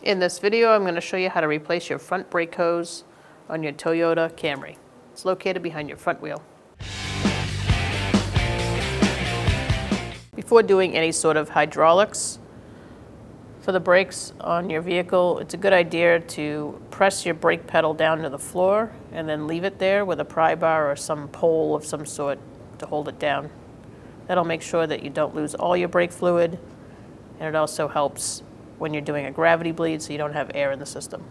In this video, I'm going to show you how to replace your front brake hose on your Toyota Camry. It's located behind your front wheel. Before doing any sort of hydraulics for the brakes on your vehicle, it's a good idea to press your brake pedal down to the floor and then leave it there with a pry bar or some pole of some sort to hold it down. That'll make sure that you don't lose all your brake fluid, and it also helps when you're doing a gravity bleed so you don't have air in the system.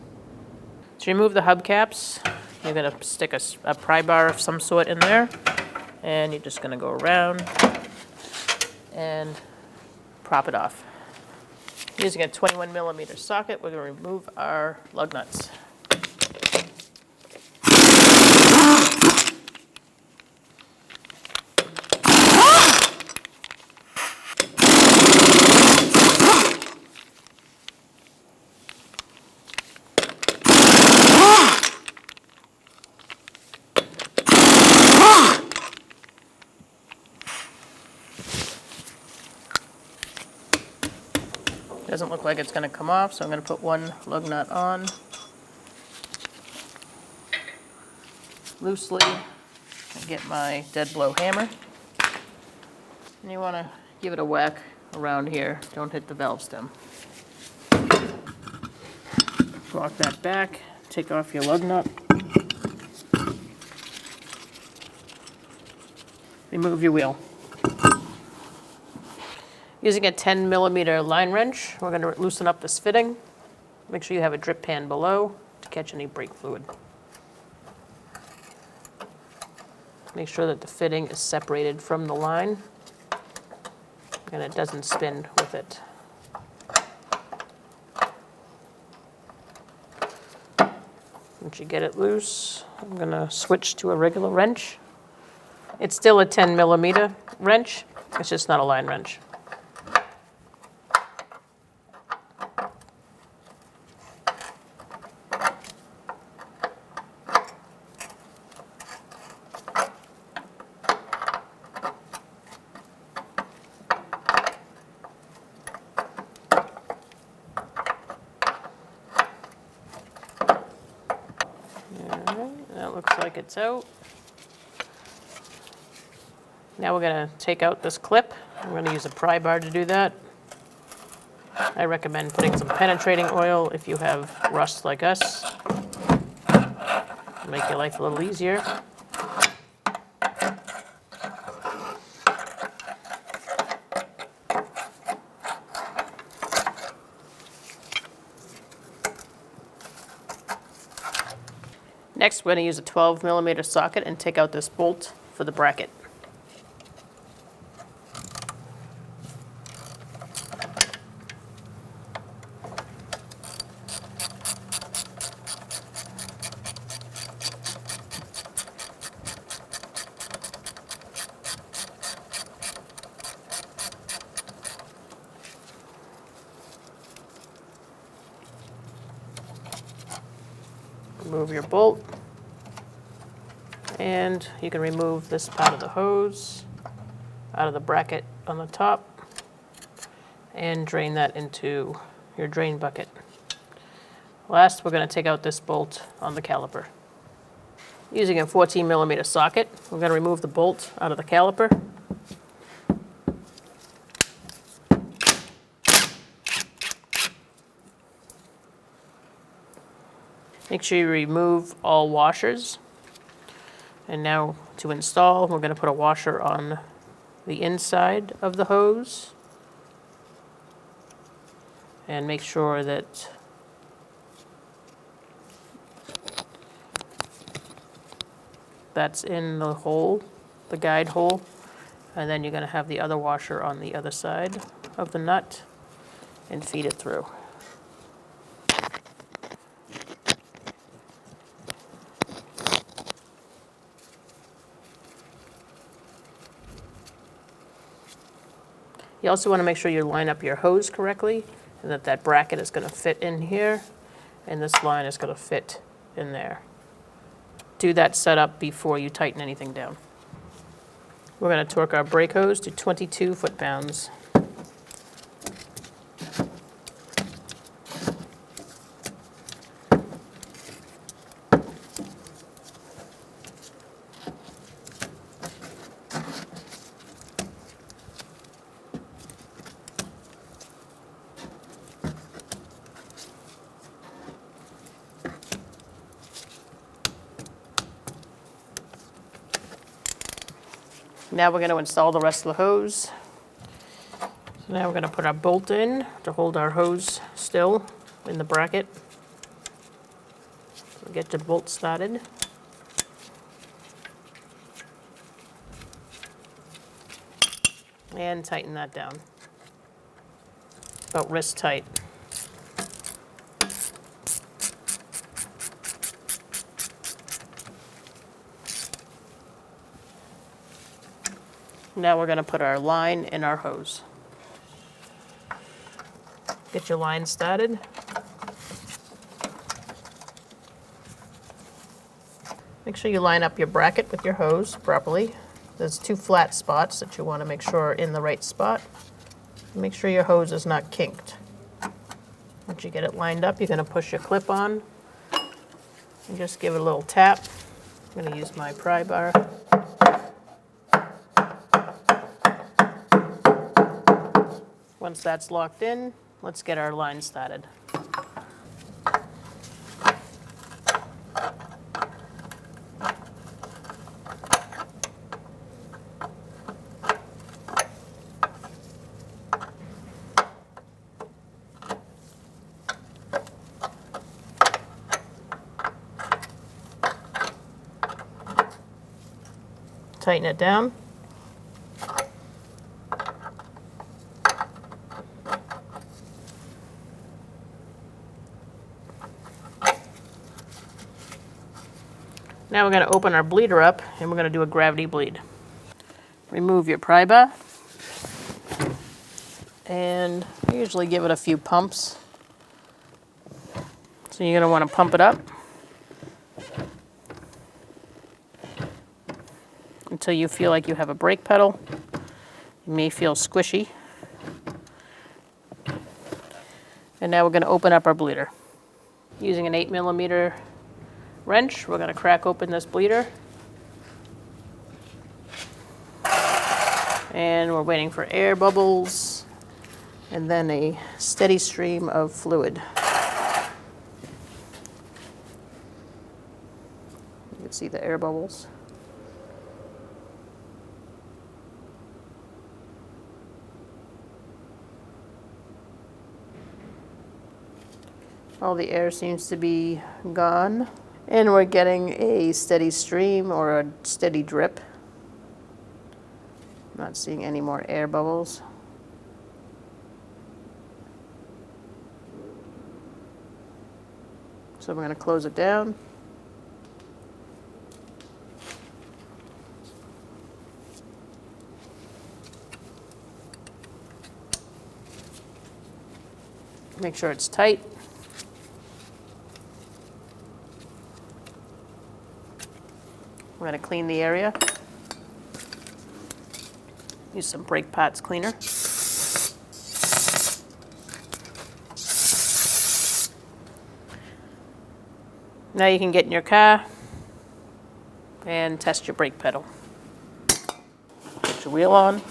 To remove the hubcaps, you're going to stick a pry bar of some sort in there, and you're just going to go around and prop it off. Using a 21mm socket, we're going to remove our lug nuts. Doesn't look like it's going to come off, so I'm going to put one lug nut on loosely and get my dead blow hammer. And you want to give it a whack around here. Don't hit the valve stem. Lock that back, take off your lug nut. Remove your wheel. Using a 10mm line wrench, we're going to loosen up this fitting. Make sure you have a drip pan below to catch any brake fluid. Make sure that the fitting is separated from the line and it doesn't spin with it. Once you get it loose, I'm going to switch to a regular wrench. It's still a 10mm wrench, it's just not a line wrench. That looks like it's out. Now we're going to take out this clip. I'm going to use a pry bar to do that. I recommend putting some penetrating oil if you have rust like us. It'll make your life a little easier. Next, we're going to use a 12mm socket and take out this bolt for the bracket. Remove your bolt, and you can remove this part of the hose out of the bracket on the top and drain that into your drain bucket. Last, we're going to take out this bolt on the caliper. Using a 14mm socket, we're going to remove the bolt out of the caliper. Make sure you remove all washers. And now to install, we're going to put a washer on the inside of the hose. And make sure that that's in the hole, the guide hole. And then you're going to have the other washer on the other side of the nut and feed it through. You also want to make sure you line up your hose correctly and that that bracket is going to fit in here and this line is going to fit in there. Do that setup before you tighten anything down. We're going to torque our brake hose to 22 foot-pounds. Now we're going to install the rest of the hose. So now we're going to put our bolt in to hold our hose still in the bracket. So get your bolt started. And tighten that down. About wrist tight. Now we're going to put our line in our hose. Get your line started. Make sure you line up your bracket with your hose properly. There's 2 flat spots that you want to make sure are in the right spot. Make sure your hose is not kinked. Once you get it lined up, you're going to push your clip on and just give it a little tap. I'm going to use my pry bar. Once that's locked in, let's get our line started. Tighten it down. Now we're going to open our bleeder up and we're going to do a gravity bleed. Remove your pry bar. And I usually give it a few pumps. So you're going to want to pump it up until you feel like you have a brake pedal. You may feel squishy. And now we're going to open up our bleeder. Using an 8mm wrench, we're going to crack open this bleeder. And we're waiting for air bubbles and then a steady stream of fluid. You can see the air bubbles. All the air seems to be gone. And we're getting a steady stream or a steady drip. Not seeing any more air bubbles. So we're going to close it down. Make sure it's tight. We're going to clean the area. Use some brake pads cleaner. Now you can get in your car and test your brake pedal. Put your wheel on.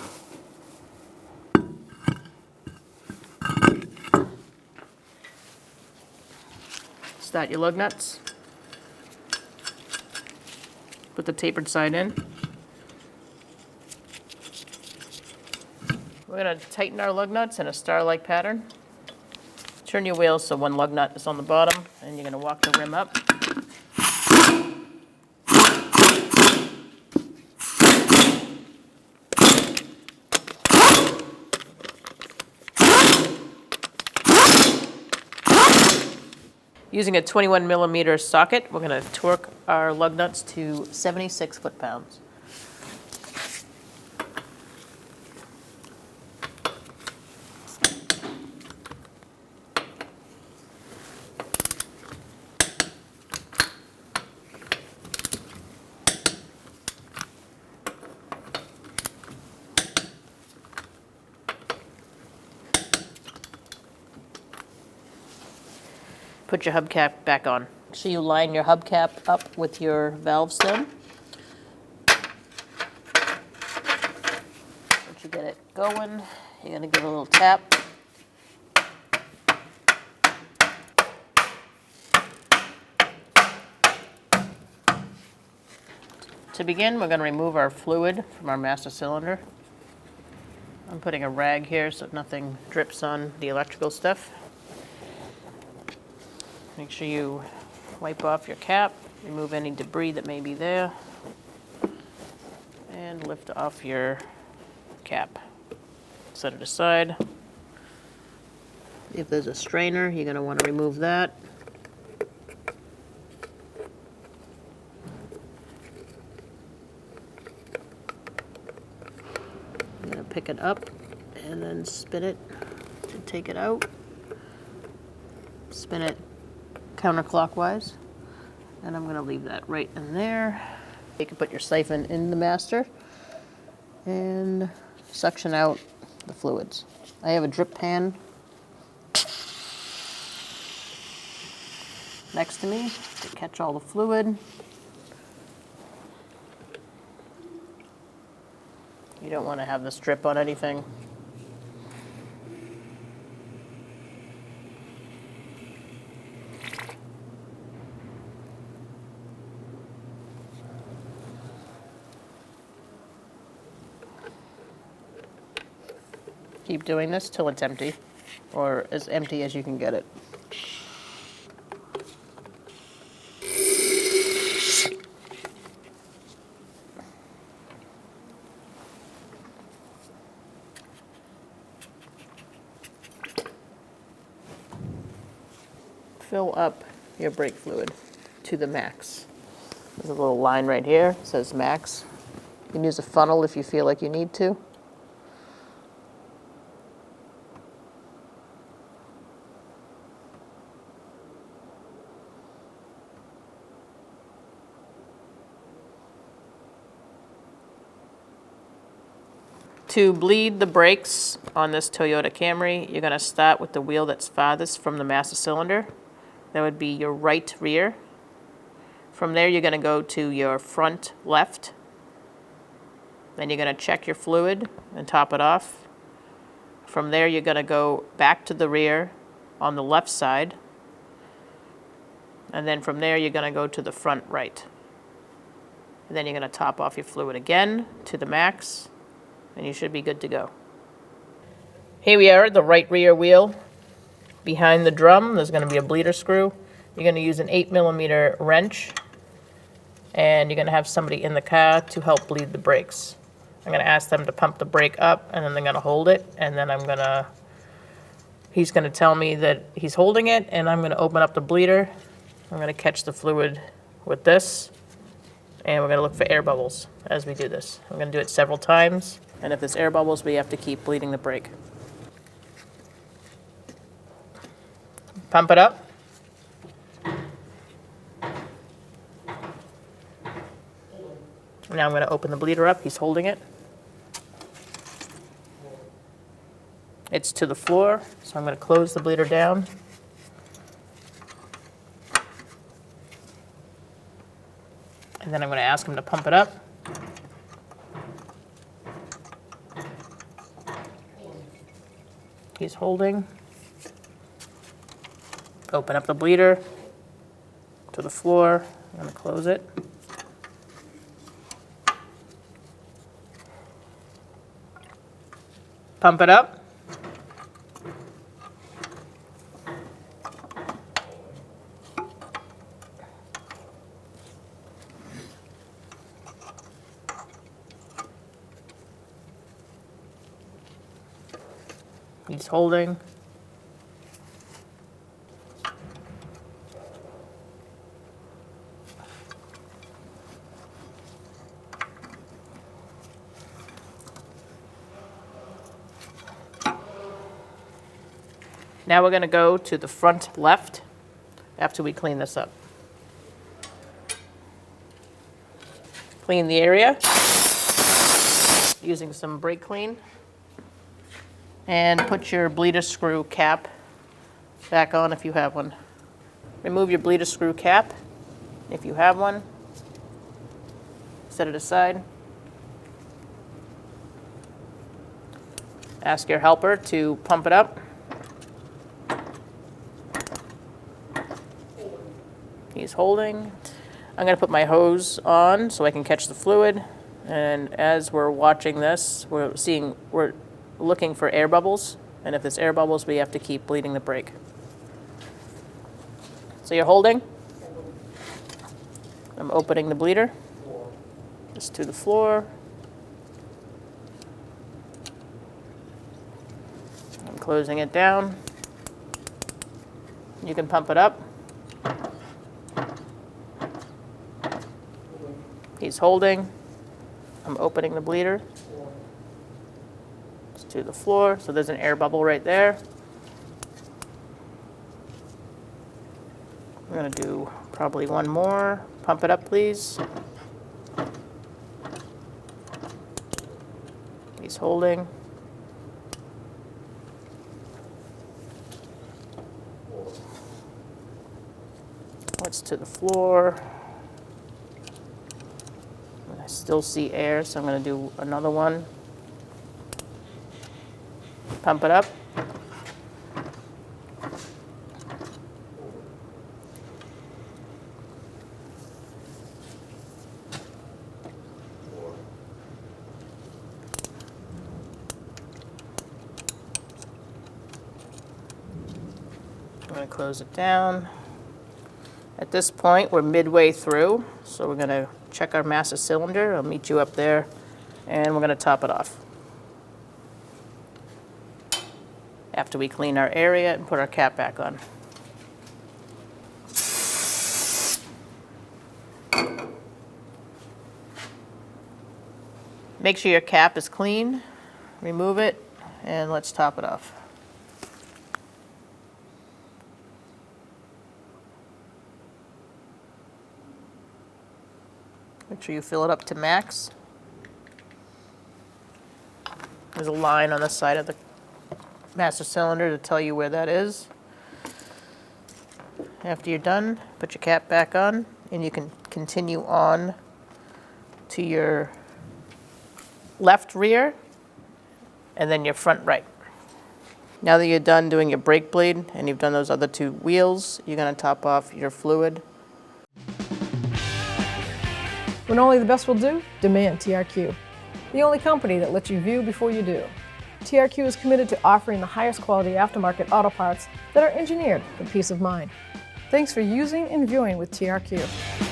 Start your lug nuts. Put the tapered side in. We're going to tighten our lug nuts in a star-like pattern. Turn your wheel so one lug nut is on the bottom, and you're going to walk the rim up. Using a 21mm socket, we're going to torque our lug nuts to 76 foot-pounds. Put your hubcap back on. So you line your hubcap up with your valve stem. Once you get it going, you're going to give it a little tap. To begin, we're going to remove our fluid from our master cylinder. I'm putting a rag here so nothing drips on the electrical stuff. Make sure you wipe off your cap, remove any debris that may be there, and lift off your cap. Set it aside. If there's a strainer, you're going to want to remove that. I'm going to pick it up and then spin it to take it out. Spin it counterclockwise, and I'm going to leave that right in there. You can put your siphon in the master and suction out the fluids. I have a drip pan next to me to catch all the fluid. You don't want to have this drip on anything. Keep doing this till it's empty, or as empty as you can get it. Fill up your brake fluid to the max. There's a little line right here, it says max. You can use a funnel if you feel like you need to. To bleed the brakes on this Toyota Camry, you're going to start with the wheel that's farthest from the master cylinder. That would be your right rear. From there, you're going to go to your front left. Then you're going to check your fluid and top it off. From there, you're going to go back to the rear on the left side. And then from there, you're going to go to the front right. And then you're going to top off your fluid again to the max, and you should be good to go. Here we are, the right rear wheel. Behind the drum, there's going to be a bleeder screw. You're going to use an 8mm wrench, and you're going to have somebody in the car to help bleed the brakes. I'm going to ask them to pump the brake up, and then they're going to hold it, and then he's going to tell me that he's holding it, and I'm going to open up the bleeder. I'm going to catch the fluid with this, and we're going to look for air bubbles as we do this. I'm going to do it several times, and if there's air bubbles, we have to keep bleeding the brake. Pump it up. Now I'm going to open the bleeder up. He's holding it. It's to the floor, so I'm going to close the bleeder down. And then I'm going to ask him to pump it up. He's holding. Open up the bleeder to the floor. I'm going to close it. Pump it up. He's holding. Now we're going to go to the front left after we clean this up. Clean the area using some brake clean. And put your bleeder screw cap back on if you have one. Remove your bleeder screw cap if you have one. Set it aside. Ask your helper to pump it up. He's holding. I'm going to put my hose on so I can catch the fluid. And as we're watching this, we're looking for air bubbles. And if there's air bubbles, we have to keep bleeding the brake. So you're holding. I'm opening the bleeder. Just to the floor. I'm closing it down. You can pump it up. He's holding. I'm opening the bleeder. Just to the floor. So there's an air bubble right there. I'm going to do probably one more. Pump it up, please. He's holding. It's to the floor. I still see air, so I'm going to do another one. Pump it up. I'm going to close it down. At this point, we're midway through, so we're going to check our master cylinder. I'll meet you up there, and we're going to top it off. After we clean our area and put our cap back on. Make sure your cap is clean. Remove it, and let's top it off. Make sure you fill it up to max. There's a line on the side of the master cylinder to tell you where that is. After you're done, put your cap back on, and you can continue on to your left rear, and then your front right. Now that you're done doing your brake bleed, and you've done those other two wheels, you're going to top off your fluid. When only the best will do, demand TRQ. The only company that lets you view before you do. TRQ is committed to offering the highest quality aftermarket auto parts that are engineered for peace of mind. Thanks for using and viewing with TRQ.